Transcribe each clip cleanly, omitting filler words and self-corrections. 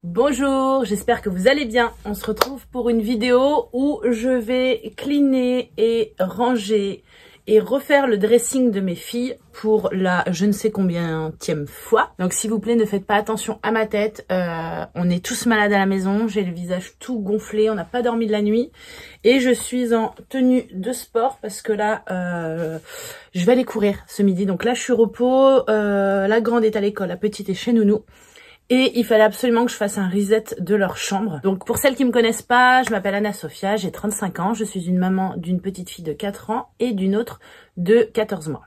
Bonjour, j'espère que vous allez bien. On se retrouve pour une vidéo où je vais cleaner et ranger et refaire le dressing de mes filles pour la je ne sais combienième fois. Donc s'il vous plaît, ne faites pas attention à ma tête. On est tous malades à la maison, j'ai le visage tout gonflé, on n'a pas dormi de la nuit. Et je suis en tenue de sport parce que là, je vais aller courir ce midi. Donc là, je suis au repos, la grande est à l'école, la petite est chez Nounou. Et il fallait absolument que je fasse un reset de leur chambre. Donc pour celles qui me connaissent pas, je m'appelle Anna Sophia, j'ai 35 ans, je suis une maman d'une petite fille de 4 ans et d'une autre de 14 mois.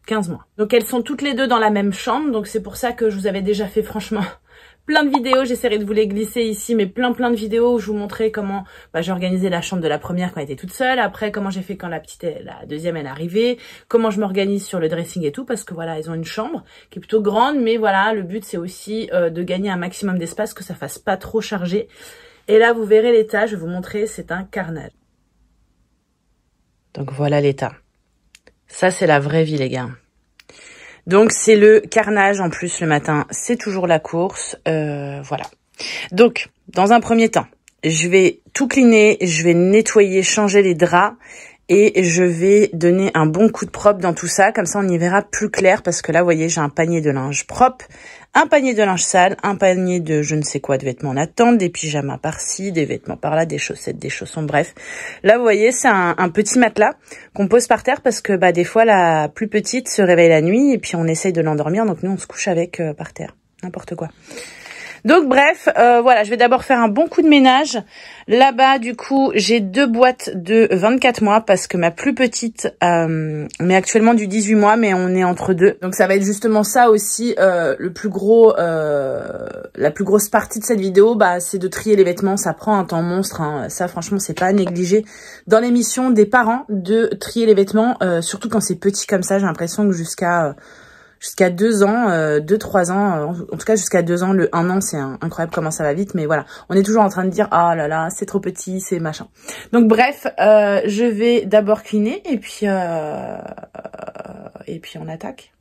15 mois. Donc elles sont toutes les deux dans la même chambre, donc c'est pour ça que je vous avais déjà fait franchement plein de vidéos, j'essaierai de vous les glisser ici, mais plein de vidéos où je vous montrais comment j'ai organisé la chambre de la première quand elle était toute seule, après comment j'ai fait quand la deuxième est arrivée, comment je m'organise sur le dressing et tout, parce que voilà, elles ont une chambre qui est plutôt grande, mais voilà, le but c'est aussi de gagner un maximum d'espace, que ça fasse pas trop chargé. Et là, vous verrez l'état, je vais vous montrer, c'est un carnage. Donc voilà l'état. Ça, c'est la vraie vie, les gars. Donc c'est le carnage en plus le matin, c'est toujours la course, voilà. Donc dans un premier temps, je vais tout cleaner, je vais nettoyer, changer les draps et je vais donner un bon coup de propre dans tout ça, comme ça on y verra plus clair parce que là vous voyez j'ai un panier de linge propre, un panier de linge sale, un panier de je ne sais quoi de vêtements en attente, des pyjamas par-ci, des vêtements par-là, des chaussettes, des chaussons, bref. Là vous voyez c'est un petit matelas qu'on pose par terre parce que des fois la plus petite se réveille la nuit et puis on essaye de l'endormir, donc nous on se couche avec par terre, n'importe quoi. Donc bref, voilà, je vais d'abord faire un bon coup de ménage. Là-bas, du coup, j'ai 2 boîtes de 24 mois parce que ma plus petite met actuellement du 18 mois, mais on est entre deux. Donc ça va être justement ça aussi, la plus grosse partie de cette vidéo, c'est de trier les vêtements. Ça prend un temps monstre, hein. Ça franchement, c'est pas à négliger. Dans l'émission des parents, de trier les vêtements, surtout quand c'est petit comme ça, j'ai l'impression que jusqu'à 2 ans, 2-3 ans, en tout cas jusqu'à 2 ans, le 1 an c'est incroyable comment ça va vite, mais voilà, on est toujours en train de dire ah là là c'est trop petit, c'est machin. Donc bref, je vais d'abord cleaner et puis on attaque.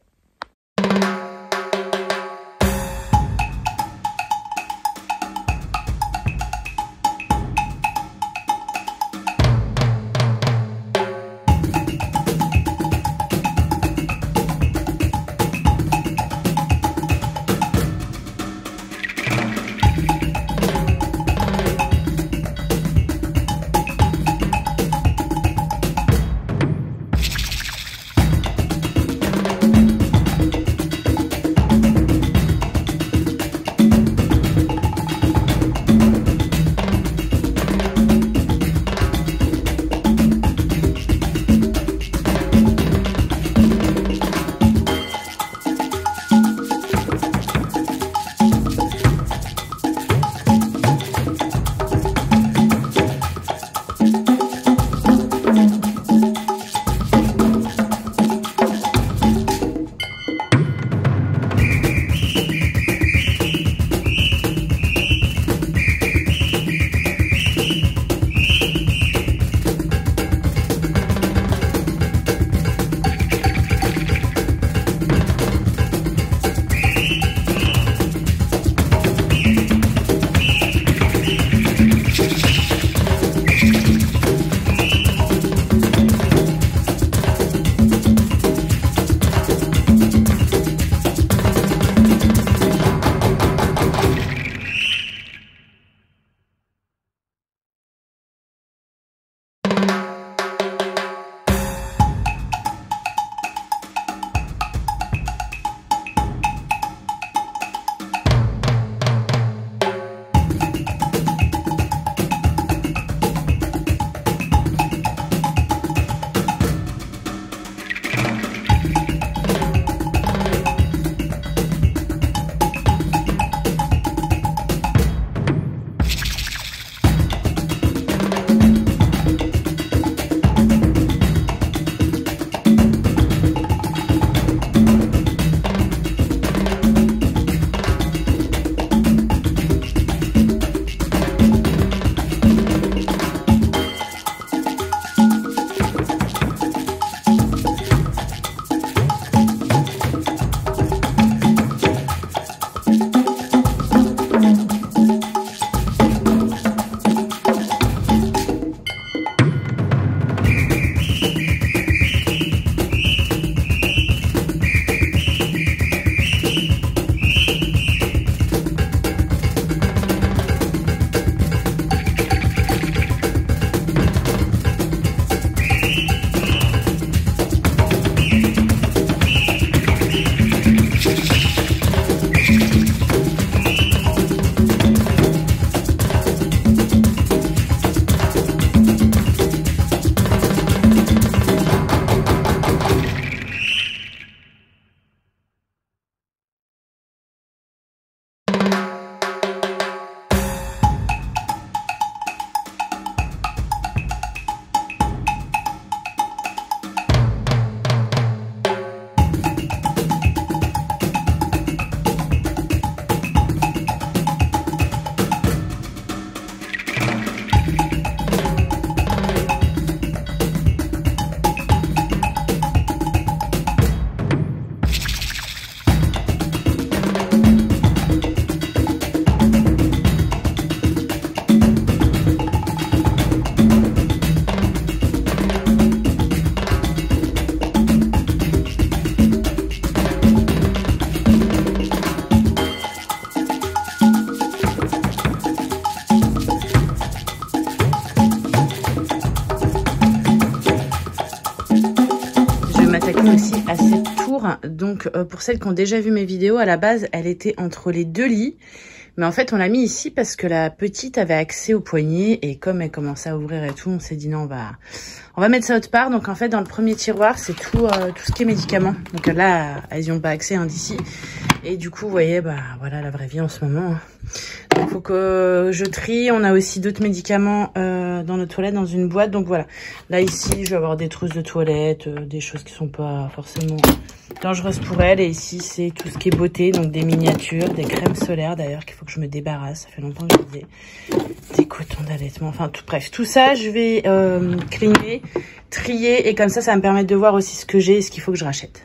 Donc pour celles qui ont déjà vu mes vidéos, à la base elle était entre les deux lits. Mais en fait on l'a mis ici parce que la petite avait accès au poignet. Et comme elle commençait à ouvrir et tout, on s'est dit non, on va mettre ça autre part. Donc en fait dans le premier tiroir c'est tout ce qui est médicaments. Donc là elles n'y ont pas accès d'ici. Et du coup vous voyez, voilà la vraie vie en ce moment. Donc faut que je trie. On a aussi d'autres médicaments dans nos toilettes, dans une boîte. Donc voilà, là ici je vais avoir des trousses de toilette, des choses qui sont pas forcément dangereuses pour elle. Et ici c'est tout ce qui est beauté, donc des miniatures, des crèmes solaires d'ailleurs qu'il faut que je me débarrasse. Ça fait longtemps que je des cotons d'allaitement, enfin tout, bref, tout ça je vais cleaner, trier, et comme ça va me permettre de voir aussi ce que j'ai et ce qu'il faut que je rachète.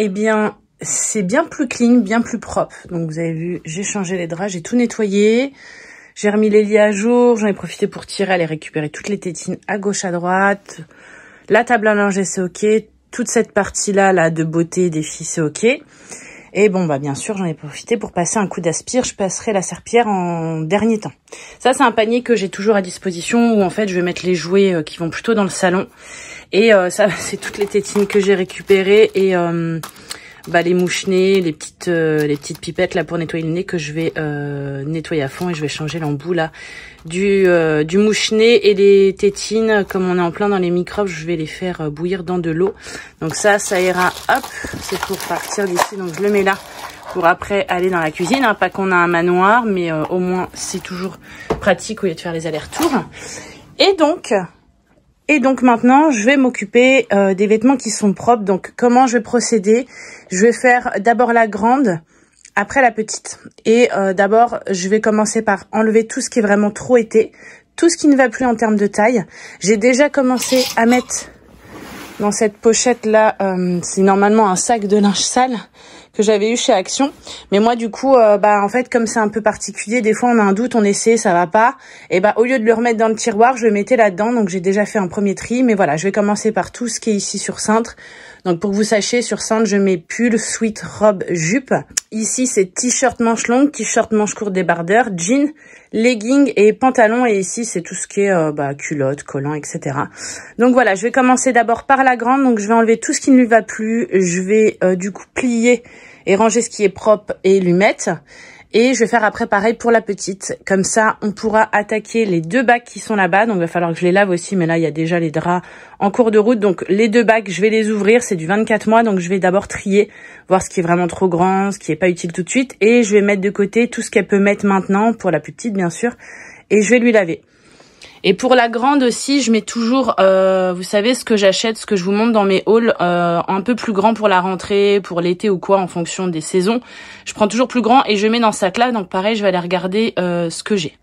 eh bien, c'est bien plus clean, bien plus propre. Donc, vous avez vu, j'ai changé les draps, j'ai tout nettoyé. J'ai remis les lits à jour. J'en ai profité pour tirer, aller récupérer toutes les tétines à gauche, à droite. La table à linge, c'est ok. Toute cette partie-là, là, de beauté des filles, c'est ok. Et bon, bah, bien sûr, j'en ai profité pour passer un coup d'aspire. Je passerai la serpillière en dernier temps. Ça, c'est un panier que j'ai toujours à disposition où, en fait, je vais mettre les jouets qui vont plutôt dans le salon. Et ça, c'est toutes les tétines que j'ai récupérées et bah, les mouches-nez, les petites pipettes là pour nettoyer le nez que je vais nettoyer à fond et je vais changer l'embout là du mouche-nez et les tétines. Comme on est en plein dans les microbes, je vais les faire bouillir dans de l'eau. Donc ça ira, hop, c'est pour partir d'ici. Donc je le mets là pour après aller dans la cuisine. Hein. Pas qu'on a un manoir, mais au moins c'est toujours pratique au lieu de faire les allers-retours. Et donc maintenant, je vais m'occuper des vêtements qui sont propres. Donc comment je vais procéder? Je vais faire d'abord la grande, après la petite. Et d'abord, je vais commencer par enlever tout ce qui est vraiment trop été, tout ce qui ne va plus en termes de taille. J'ai déjà commencé à mettre dans cette pochette-là, c'est normalement un sac de linge sale que j'avais eu chez Action. Mais moi, du coup, bah en fait, comme c'est un peu particulier, des fois, on a un doute, on essaie, ça va pas. Et bah, au lieu de le remettre dans le tiroir, je le mettais là-dedans. Donc, j'ai déjà fait un premier tri. Mais voilà, je vais commencer par tout ce qui est ici sur cintre. Donc, pour que vous sachiez, sur cintre, je mets pull, sweat, robe, jupe. Ici, c'est t-shirt manche longue, t-shirt manche courte débardeur, jean, legging et pantalon. Et ici, c'est tout ce qui est bah, culotte, collant, etc. Donc, voilà, je vais commencer d'abord par la grande. Donc, je vais enlever tout ce qui ne lui va plus. Je vais du coup plier et ranger ce qui est propre et lui mettre. Et je vais faire après pareil pour la petite. Comme ça, on pourra attaquer les deux bacs qui sont là-bas. Donc, il va falloir que je les lave aussi. Mais là, il y a déjà les draps en cours de route. Donc, les deux bacs, je vais les ouvrir. C'est du 24 mois. Donc, je vais d'abord trier, voir ce qui est vraiment trop grand, ce qui est pas utile tout de suite. Et je vais mettre de côté tout ce qu'elle peut mettre maintenant, pour la plus petite, bien sûr. Et je vais lui laver. Et pour la grande aussi, je mets toujours, vous savez, ce que j'achète, ce que je vous montre dans mes hauls, un peu plus grand pour la rentrée, pour l'été ou quoi, en fonction des saisons. Je prends toujours plus grand et je mets dans ce sac-là. Donc pareil, je vais aller regarder ce que j'ai.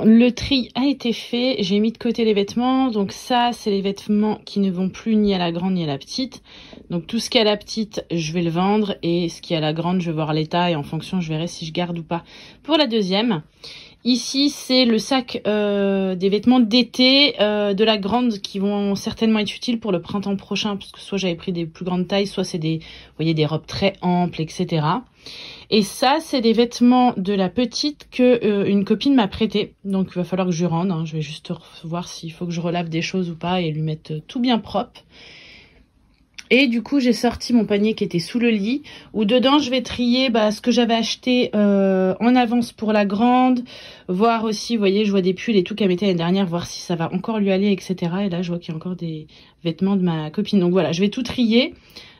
Bon, le tri a été fait. J'ai mis de côté les vêtements. Donc ça, c'est les vêtements qui ne vont plus ni à la grande ni à la petite. Donc tout ce qui est à la petite, je vais le vendre. Et ce qui est à la grande, je vais voir l'état. Et en fonction, je verrai si je garde ou pas pour la deuxième. Ici, c'est le sac des vêtements d'été de la grande qui vont certainement être utiles pour le printemps prochain. Parce que soit j'avais pris des plus grandes tailles, soit c'est des, vous voyez, des robes très amples, etc. Et ça, c'est des vêtements de la petite que une copine m'a prêté. Donc, il va falloir que je rende. Hein. Je vais juste voir s'il faut que je relave des choses ou pas et lui mettre tout bien propre. Et du coup, j'ai sorti mon panier qui était sous le lit, où dedans, je vais trier ce que j'avais acheté en avance pour la grande, voir aussi, vous voyez, je vois des pulls et tout qu'elle mettait l'année dernière, voir si ça va encore lui aller, etc. Et là, je vois qu'il y a encore des vêtements de ma copine. Donc voilà, je vais tout trier.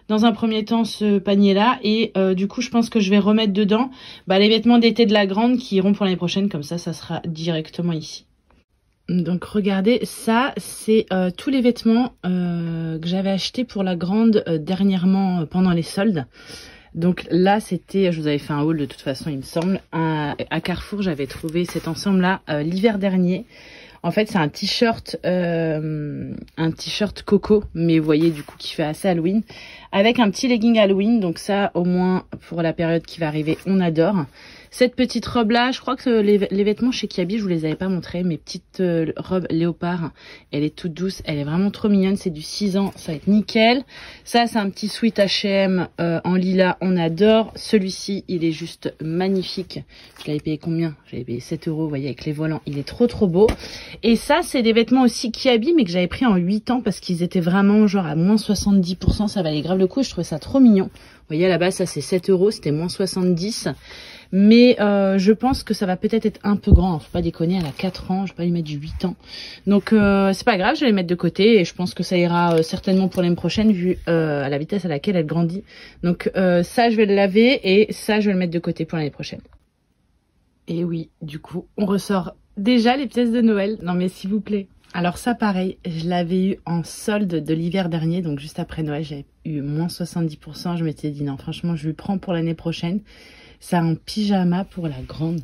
Dans un premier temps, ce panier-là. Et du coup, je pense que je vais remettre dedans les vêtements d'été de la grande qui iront pour l'année prochaine. Comme ça, ça sera directement ici. Donc regardez, ça c'est tous les vêtements que j'avais achetés pour la grande dernièrement pendant les soldes. Donc là c'était, je vous avais fait un haul de toute façon il me semble, à Carrefour j'avais trouvé cet ensemble là l'hiver dernier. En fait c'est un t-shirt coco, mais vous voyez du coup qui fait assez Halloween, avec un petit legging Halloween, donc ça au moins pour la période qui va arriver on adore. Cette petite robe là, je crois que les vêtements chez Kiabi, je vous les avais pas montrés, mes petites robes léopard, elle est toute douce, elle est vraiment trop mignonne, c'est du 6 ans, ça va être nickel. Ça c'est un petit sweat H&M en lilas, on adore. Celui-ci il est juste magnifique, je l'avais payé combien? J'avais payé 7 €, vous voyez avec les volants, il est trop beau. Et ça c'est des vêtements aussi Kiabi, mais que j'avais pris en 8 ans parce qu'ils étaient vraiment genre à moins 70%, ça valait grave le coup, je trouvais ça trop mignon. Vous voyez à la base ça c'est 7 €, c'était moins 70. Mais je pense que ça va peut-être être un peu grand, faut pas déconner, elle a 4 ans, je vais pas lui mettre du 8 ans. Donc c'est pas grave, je vais les mettre de côté et je pense que ça ira certainement pour l'année prochaine vu à la vitesse à laquelle elle grandit. Donc ça je vais le laver et ça je vais le mettre de côté pour l'année prochaine. Et oui, du coup, on ressort déjà les pièces de Noël. Non mais s'il vous plaît. Alors ça pareil, je l'avais eu en solde de l'hiver dernier, donc juste après Noël, j'avais eu moins 70%. Je m'étais dit non, franchement, je lui prends pour l'année prochaine. C'est un pyjama pour la grande,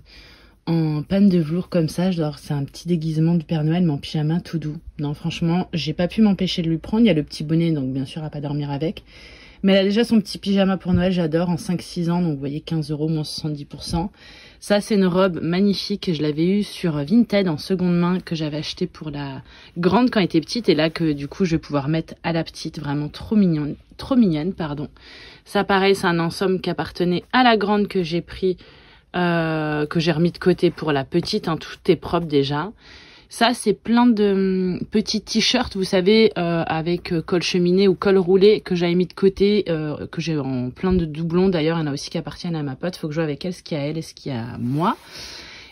en panne de velours comme ça. Genre, c'est un petit déguisement du Père Noël, mais en pyjama tout doux. Non, franchement, j'ai pas pu m'empêcher de lui prendre. Il y a le petit bonnet, donc bien sûr, elle va pas dormir avec. Mais elle a déjà son petit pyjama pour Noël, j'adore, en 5-6 ans. Donc, vous voyez, 15 €, moins 70%. Ça, c'est une robe magnifique. Je l'avais eue sur Vinted en seconde main, que j'avais acheté pour la grande quand elle était petite. Et là, que du coup, je vais pouvoir mettre à la petite. Vraiment trop mignonne, pardon. Ça, pareil, c'est un ensemble qui appartenait à la grande que j'ai pris, que j'ai remis de côté pour la petite. Hein, tout est propre déjà. Ça, c'est plein de petits t-shirts, vous savez, avec col cheminé ou col roulé que j'avais mis de côté, que j'ai en plein de doublons. D'ailleurs, il y en a aussi qui appartiennent à ma pote. Faut que je vois avec elle ce qu'il y a à elle et ce qu'il y a à moi.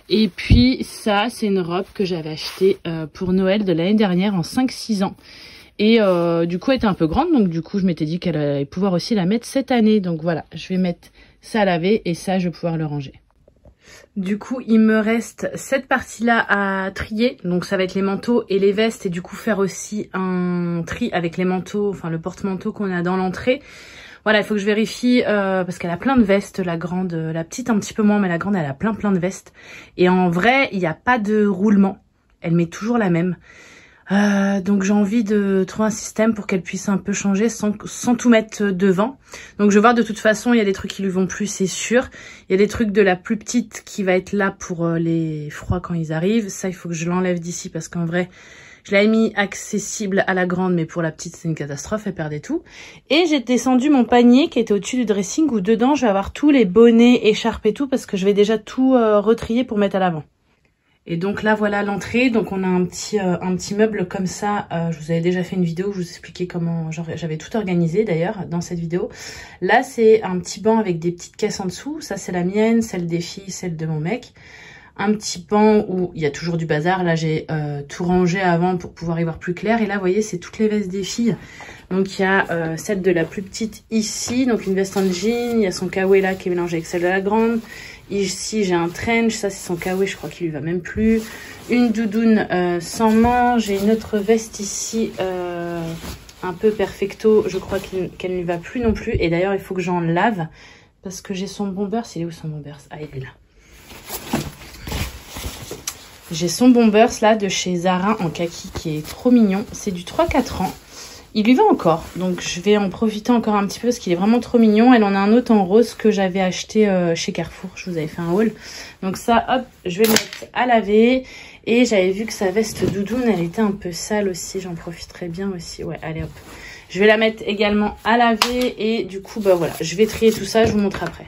Et puis, ça, c'est une robe que j'avais achetée pour Noël de l'année dernière en 5-6 ans. Et du coup, elle était un peu grande. Donc, du coup, je m'étais dit qu'elle allait pouvoir aussi la mettre cette année. Donc, voilà, je vais mettre ça à laver et ça, je vais pouvoir le ranger. Du coup, il me reste cette partie-là à trier. Donc, ça va être les manteaux et les vestes. Et du coup, faire aussi un tri avec les manteaux, enfin le porte-manteau qu'on a dans l'entrée. Voilà, il faut que je vérifie parce qu'elle a plein de vestes, la grande. La petite, un petit peu moins, mais la grande, elle a plein de vestes. Et en vrai, il n'y a pas de roulement. Elle met toujours la même. Donc j'ai envie de trouver un système pour qu'elle puisse un peu changer sans tout mettre devant. Donc je vais voir, de toute façon, il y a des trucs qui lui vont plus, c'est sûr. Il y a des trucs de la plus petite qui va être là pour les froids quand ils arrivent. Ça, il faut que je l'enlève d'ici parce qu'en vrai, je l'avais mis accessible à la grande, mais pour la petite, c'est une catastrophe, elle perdait tout. Et j'ai descendu mon panier qui était au-dessus du dressing où dedans, je vais avoir tous les bonnets, écharpes et tout parce que je vais déjà tout retrier pour mettre à l'avant. Et donc là, voilà l'entrée. Donc on a un petit meuble comme ça. Je vous avais déjà fait une vidéo où je vous expliquais comment j'avais tout organisé d'ailleurs dans cette vidéo. Là, c'est un petit banc avec des petites caisses en dessous. Ça, c'est la mienne, celle des filles, celle de mon mec. Un petit banc où il y a toujours du bazar. Là, j'ai tout rangé avant pour pouvoir y voir plus clair. Et là, vous voyez, c'est toutes les vestes des filles. Donc il y a celle de la plus petite ici. Donc une veste en jean. Il y a son kawaii là qui est mélangé avec celle de la grande. Ici, j'ai un trench, ça c'est son kawaii, je crois qu'il lui va même plus. Une doudoune sans manches. J'ai une autre veste ici, un peu perfecto, je crois qu'elle ne lui va plus non plus. Et d'ailleurs, il faut que j'en lave, parce que j'ai son bombers. Il est où son bombers? Ah, il est là. J'ai son Bombers là de chez Zara en kaki qui est trop mignon. C'est du 3-4 ans. Il lui va encore, donc je vais en profiter encore un petit peu parce qu'il est vraiment trop mignon. Elle en a un autre en rose que j'avais acheté chez Carrefour. Je vous avais fait un haul. Donc ça, hop, je vais le mettre à laver. Et j'avais vu que sa veste doudoune, elle était un peu sale aussi. J'en profiterai bien aussi. Ouais, allez hop. Je vais la mettre également à laver. Et du coup, bah voilà, je vais trier tout ça. Je vous montre après.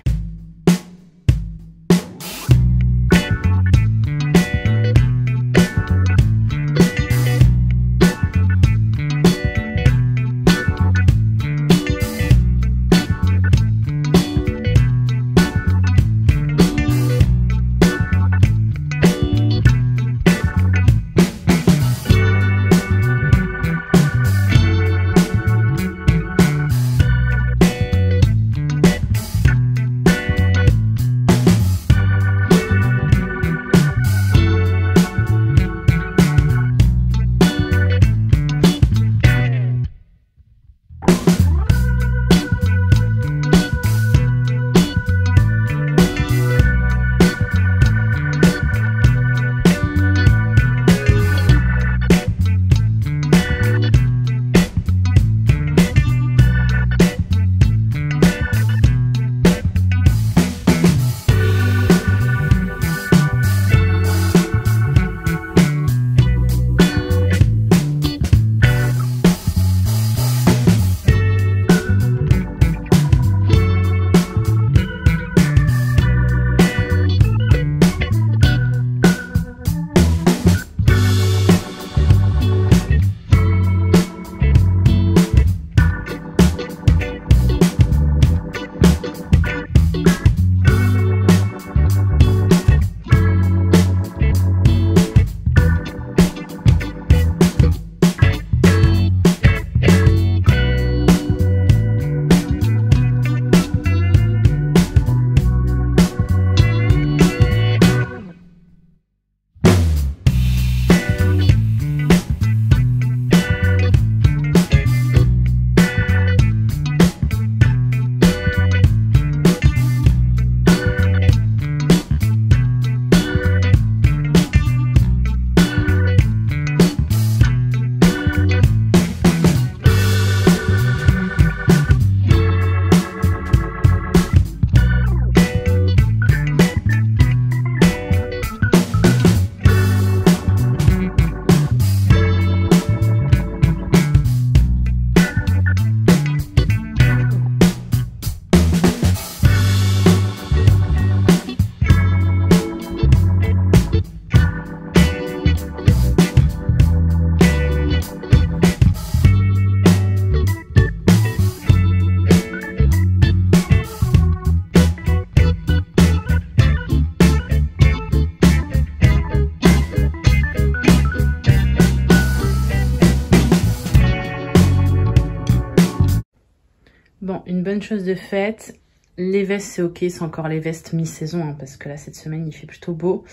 Bon, une bonne chose de faite. Les vestes, c'est ok, c'est encore les vestes mi-saison, hein, parce que là, cette semaine, il fait plutôt beau.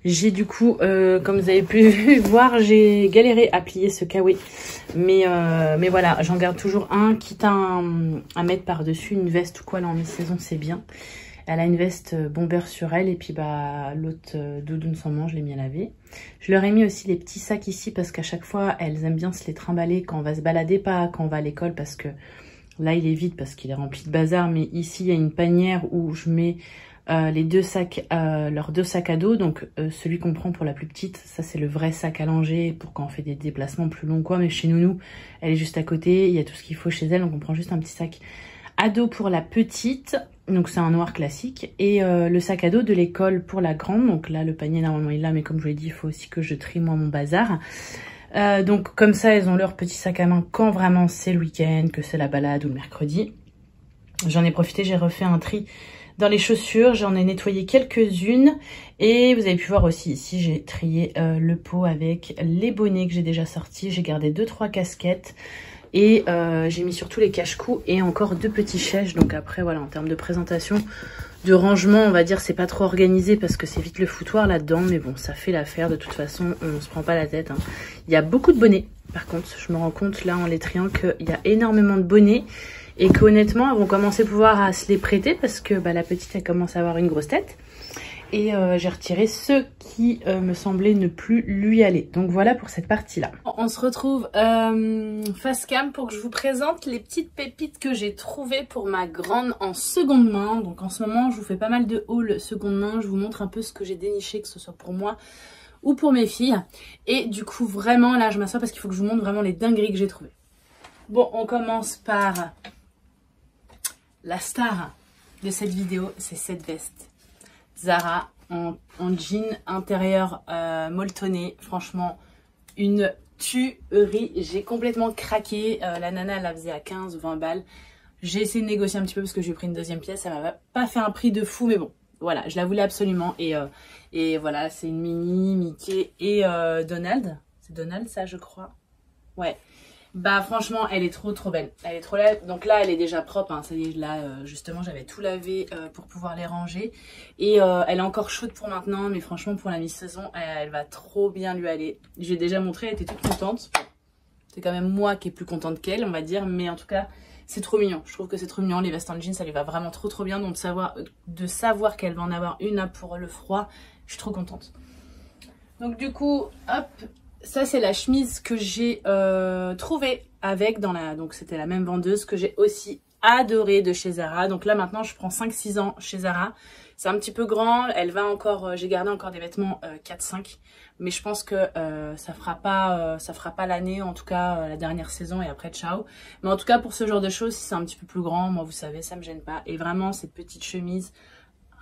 J'ai du coup, comme vous avez pu voir, j'ai galéré à plier ce kawaii. Mais voilà, j'en garde toujours un, quitte à mettre par-dessus une veste ou quoi, là, en mi-saison, c'est bien. Elle a une veste bomber sur elle, et puis bah l'autre doudoune sans manche, je l'ai mis à laver. Je leur ai mis aussi les petits sacs ici, parce qu'à chaque fois, elles aiment bien se les trimballer quand on va se balader, pas quand on va à l'école, parce que là, il est vide parce qu'il est rempli de bazar. Mais ici, il y a une panière où je mets les deux sacs, leurs deux sacs à dos. Donc, celui qu'on prend pour la plus petite, ça, c'est le vrai sac à langer pour quand on fait des déplacements plus longs, quoi. Mais chez Nounou, elle est juste à côté. Il y a tout ce qu'il faut chez elle. Donc, on prend juste un petit sac à dos pour la petite. Donc, c'est un noir classique. Et le sac à dos de l'école pour la grande. Donc là, le panier, normalement, il est là. Mais comme je vous l'ai dit, il faut aussi que je trie, moi, mon bazar. Donc comme ça, elles ont leur petit sac à main quand vraiment c'est le week-end, que c'est la balade ou le mercredi. J'en ai profité, j'ai refait un tri dans les chaussures, j'en ai nettoyé quelques-unes. Et vous avez pu voir aussi ici, j'ai trié le pot avec les bonnets que j'ai déjà sortis. J'ai gardé 2-3 casquettes et j'ai mis surtout les cache-cou et encore 2 petits chèches. Donc après, voilà, en termes de présentation, de rangement, on va dire, c'est pas trop organisé parce que c'est vite le foutoir là-dedans. Mais bon, ça fait l'affaire. De toute façon, on se prend pas la tête, hein. Il y a beaucoup de bonnets. Par contre, je me rends compte là en les triant qu'il y a énormément de bonnets. Et qu'honnêtement, elles vont commencer à pouvoir se les prêter parce que bah, la petite, elle commence à avoir une grosse tête. et j'ai retiré ceux qui me semblaient ne plus lui aller. Donc voilà pour cette partie-là. On se retrouve face cam pour que je vous présente les petites pépites que j'ai trouvées pour ma grande en seconde main. Donc en ce moment, je vous fais pas mal de haul seconde main. Je vous montre un peu ce que j'ai déniché, que ce soit pour moi ou pour mes filles. Et du coup, vraiment, là, je m'assois parce qu'il faut que je vous montre vraiment les dingueries que j'ai trouvées. Bon, on commence par la star de cette vidéo, c'est cette veste. Zara en jean intérieur molletonné. Franchement, une tuerie. J'ai complètement craqué. La nana, elle la faisait à 15 ou 20 balles. J'ai essayé de négocier un petit peu parce que j'ai pris une deuxième pièce. Ça m'a pas fait un prix de fou, mais bon. Voilà, je la voulais absolument. Et voilà, c'est une Minnie, Mickey et Donald. C'est Donald, ça, je crois. Ouais. Bah franchement, elle est trop belle. Elle est trop belle. Donc là, elle est déjà propre. Hein. Ça y est, là, justement, j'avais tout lavé pour pouvoir les ranger. Et elle est encore chaude pour maintenant. Mais franchement, pour la mi-saison, elle va trop bien lui aller. J'ai déjà montré, elle était toute contente. C'est quand même moi qui est plus contente qu'elle, on va dire. Mais en tout cas, c'est trop mignon. Je trouve que c'est trop mignon. Les vestes en jean, ça lui va vraiment trop bien. Donc de savoir qu'elle va en avoir une là pour le froid, je suis trop contente. Donc du coup, hop... Ça, c'est la chemise que j'ai trouvée avec donc c'était la même vendeuse, que j'ai aussi adorée de chez Zara. Donc là, maintenant, je prends 5-6 ans chez Zara. C'est un petit peu grand. Elle va encore, j'ai gardé encore des vêtements 4-5. Mais je pense que ça fera pas l'année, en tout cas la dernière saison et après, ciao. Mais en tout cas, pour ce genre de choses, si c'est un petit peu plus grand, moi, vous savez, ça me gêne pas. Et vraiment, cette petite chemise,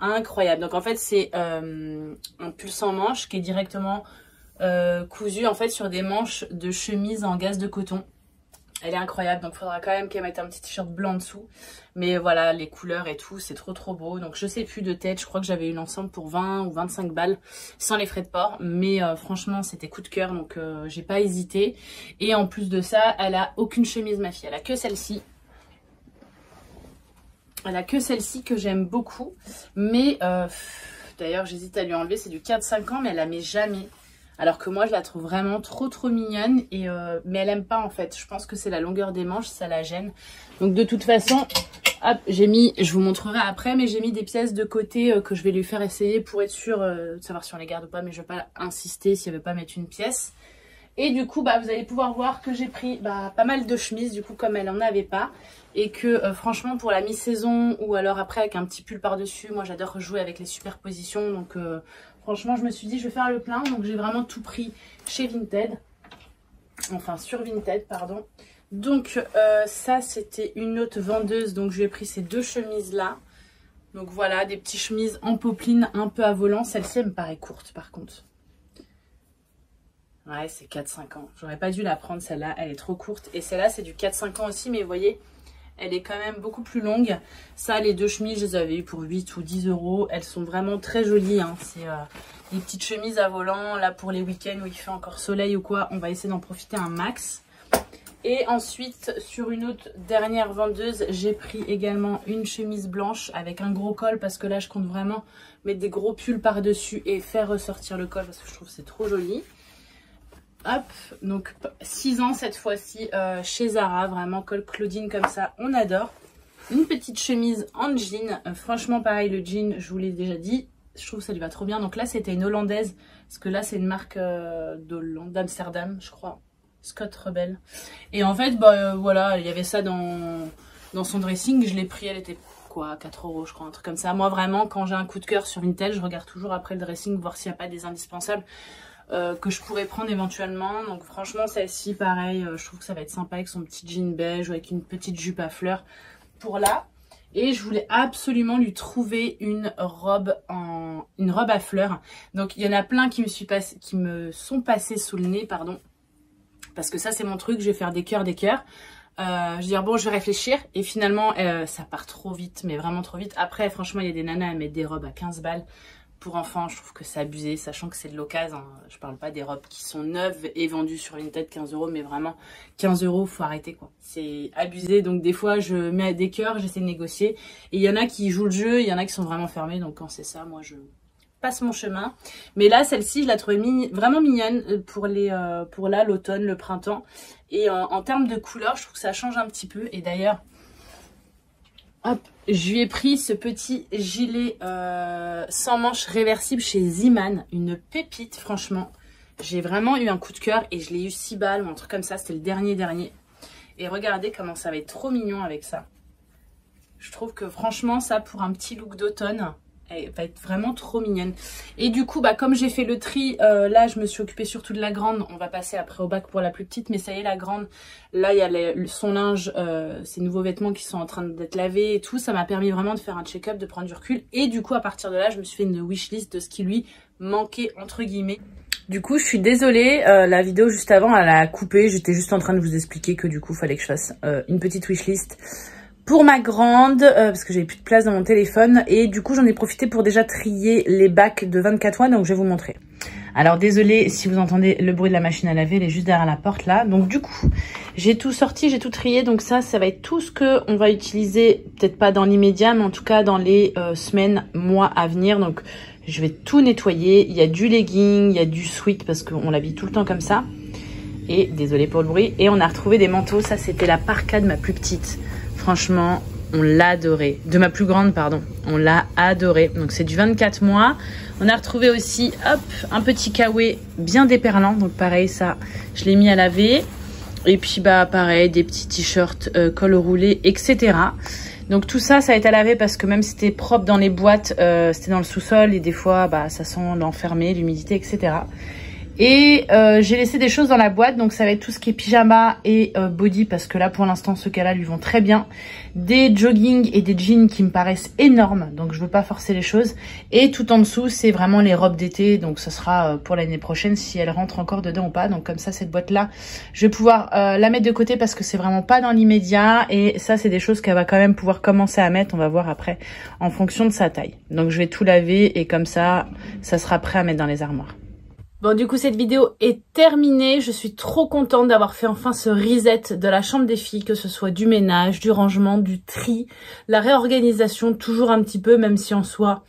incroyable. Donc en fait, c'est un pull sans manche qui est directement... cousu en fait sur des manches de chemise en gaze de coton. Elle est incroyable, donc il faudra quand même qu'elle mette un petit t-shirt blanc dessous. Mais voilà, les couleurs et tout, c'est trop beau. Donc je sais plus de tête, je crois que j'avais eu l'ensemble pour 20 ou 25 balles sans les frais de port. Mais franchement, c'était coup de cœur, donc j'ai pas hésité. Et en plus de ça, elle a aucune chemise, ma fille. Elle a que celle-ci. Elle a que celle-ci que j'aime beaucoup. Mais d'ailleurs, j'hésite à lui enlever. C'est du 4-5 ans, mais elle la met jamais. Alors que moi, je la trouve vraiment trop mignonne. Mais elle aime pas, en fait. Je pense que c'est la longueur des manches, ça la gêne. Donc, de toute façon, hop, j'ai mis... Je vous montrerai après, mais j'ai mis des pièces de côté que je vais lui faire essayer pour être sûre de savoir si on les garde ou pas. Mais je vais pas insister si elle veut pas mettre une pièce. Et du coup, bah, vous allez pouvoir voir que j'ai pris pas mal de chemises, du coup, comme elle en avait pas. Et que franchement, pour la mi-saison ou alors après avec un petit pull par-dessus, moi, j'adore jouer avec les superpositions. Donc... franchement, je me suis dit, je vais faire le plein. Donc, j'ai vraiment tout pris chez Vinted. Enfin, sur Vinted, pardon. Donc, ça, c'était une autre vendeuse. Donc, je lui ai pris ces deux chemises-là. Donc, voilà, des petites chemises en popeline un peu à volant. Celle-ci, elle me paraît courte, par contre. Ouais, c'est 4-5 ans. J'aurais pas dû la prendre, celle-là. Elle est trop courte. Et celle-là, c'est du 4-5 ans aussi. Mais vous voyez... elle est quand même beaucoup plus longue. Ça, les deux chemises, je les avais eues pour 8 ou 10 €. Elles sont vraiment très jolies. Hein. C'est des petites chemises à volant. Là, pour les week-ends où il fait encore soleil ou quoi, on va essayer d'en profiter un max. Et ensuite, sur une autre dernière vendeuse, j'ai pris également une chemise blanche avec un gros col. Parce que là, je compte vraiment mettre des gros pulls par-dessus et faire ressortir le col. Parce que je trouve que c'est trop joli. Hop, donc 6 ans cette fois-ci chez Zara, vraiment col Claudine comme ça, on adore. Une petite chemise en jean, franchement pareil, le jean, je vous l'ai déjà dit, je trouve que ça lui va trop bien. Donc là, c'était une hollandaise, parce que là, c'est une marque d'Amsterdam, je crois, Scott Rebel. Et en fait, voilà, il y avait ça dans son dressing, je l'ai pris, elle était quoi, 4 € je crois, un truc comme ça. Moi, vraiment, quand j'ai un coup de cœur sur Vinted, je regarde toujours après le dressing, voir s'il n'y a pas des indispensables. Que je pourrais prendre éventuellement. Donc franchement, celle-ci, pareil, je trouve que ça va être sympa avec son petit jean beige ou avec une petite jupe à fleurs pour là. Et je voulais absolument lui trouver une robe à fleurs. Donc il y en a plein qui me sont passés sous le nez, pardon. Parce que ça, c'est mon truc, je vais faire des cœurs. Je vais dire, bon, je vais réfléchir. Et finalement, ça part trop vite, mais vraiment trop vite. Après, franchement, il y a des nanas, elles mettent des robes à 15 balles. Pour enfants, je trouve que c'est abusé, sachant que c'est de l'occasion. Hein. Je parle pas des robes qui sont neuves et vendues sur Vinted 15 €, mais vraiment 15 €, faut arrêter quoi. C'est abusé, donc des fois je mets des cœurs, j'essaie de négocier. Et il y en a qui jouent le jeu, il y en a qui sont vraiment fermés, donc quand c'est ça, moi je passe mon chemin. Mais là, celle-ci, je la trouvais vraiment mignonne pour là l'automne, le printemps. Et en termes de couleur, je trouve que ça change un petit peu. Et d'ailleurs, Hop, je lui ai pris ce petit gilet sans manches réversible chez Ziman. Une pépite, franchement. J'ai vraiment eu un coup de cœur et je l'ai eu 6 balles ou un truc comme ça. C'était le dernier. Et regardez comment ça va être trop mignon avec ça. Je trouve que franchement, ça pour un petit look d'automne, elle va être vraiment trop mignonne. Et du coup, bah, comme j'ai fait le tri, là je me suis occupée surtout de la grande. On va passer après au bac pour la plus petite. Mais ça y est, la grande, là il y a son linge, ses nouveaux vêtements qui sont en train d'être lavés et tout. Ça m'a permis vraiment de faire un check-up, de prendre du recul. Et du coup, à partir de là, je me suis fait une wishlist de ce qui lui manquait entre guillemets. Du coup, je suis désolée, la vidéo juste avant, elle a coupé. J'étais juste en train de vous expliquer que du coup, il fallait que je fasse une petite wishlist pour ma grande, parce que j'avais plus de place dans mon téléphone. Et du coup, j'en ai profité pour déjà trier les bacs de 24 mois, donc je vais vous montrer. Alors, désolée si vous entendez le bruit de la machine à laver, elle est juste derrière la porte là. Donc du coup, j'ai tout sorti, j'ai tout trié. Donc ça va être tout ce que on va utiliser, peut-être pas dans l'immédiat, mais en tout cas dans les semaines, mois à venir. Donc je vais tout nettoyer. Il y a du legging, il y a du sweat parce qu'on l'habille tout le temps comme ça. Et désolé pour le bruit. Et on a retrouvé des manteaux. Ça, c'était la parka de ma plus petite. Franchement, on l'a adoré. De ma plus grande, pardon. On l'a adoré. Donc c'est du 24 mois. On a retrouvé aussi, hop, un petit kawaii bien déperlant. Donc pareil, ça, je l'ai mis à laver. Et puis bah pareil, des petits t-shirts col roulé, etc. Donc tout ça, ça a été à laver parce que même si c'était propre dans les boîtes, c'était dans le sous-sol et des fois, bah ça sent l'enfermé, l'humidité, etc. Et j'ai laissé des choses dans la boîte, donc ça va être tout ce qui est pyjama et body, parce que là pour l'instant ce cas-là lui vont très bien. Des jogging et des jeans qui me paraissent énormes, donc je veux pas forcer les choses. Et tout en dessous c'est vraiment les robes d'été, donc ça sera pour l'année prochaine si elle rentre encore dedans ou pas. Donc comme ça, cette boîte-là, je vais pouvoir la mettre de côté parce que c'est vraiment pas dans l'immédiat. Et ça c'est des choses qu'elle va quand même pouvoir commencer à mettre, on va voir après en fonction de sa taille. Donc je vais tout laver et comme ça, ça sera prêt à mettre dans les armoires. Bon, du coup, cette vidéo est terminée. Je suis trop contente d'avoir fait enfin ce reset de la chambre des filles, que ce soit du ménage, du rangement, du tri, la réorganisation, toujours un petit peu, même si en soi,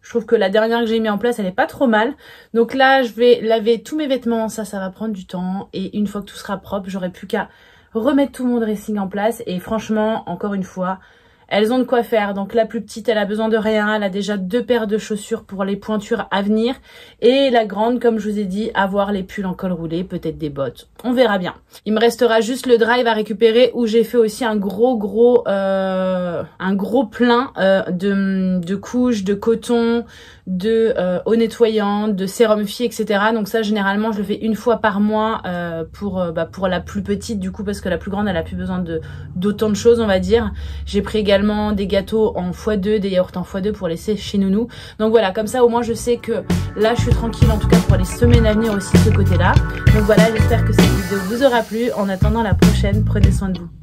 je trouve que la dernière que j'ai mis en place, elle est pas trop mal. Donc là, je vais laver tous mes vêtements. Ça va prendre du temps. Et une fois que tout sera propre, j'aurai plus qu'à remettre tout mon dressing en place. Et franchement, encore une fois, elles ont de quoi faire. Donc la plus petite, elle a besoin de rien. Elle a déjà 2 paires de chaussures pour les pointures à venir. Et la grande, comme je vous ai dit, avoir les pulls en col roulé, peut-être des bottes. On verra bien. Il me restera juste le drive à récupérer où j'ai fait aussi un gros plein de couches, de coton, de eau nettoyante, de sérum fille, etc. Donc ça, généralement, je le fais une fois par mois pour la plus petite, du coup, parce que la plus grande, elle a plus besoin d'autant de choses, on va dire. J'ai pris également des gâteaux en x2, des yaourts en x2 pour laisser chez Nounou. Donc voilà, comme ça, au moins, je sais que là, je suis tranquille, en tout cas, pour les semaines à venir aussi de ce côté-là. Donc voilà, j'espère que cette vidéo vous aura plu. En attendant la prochaine, prenez soin de vous.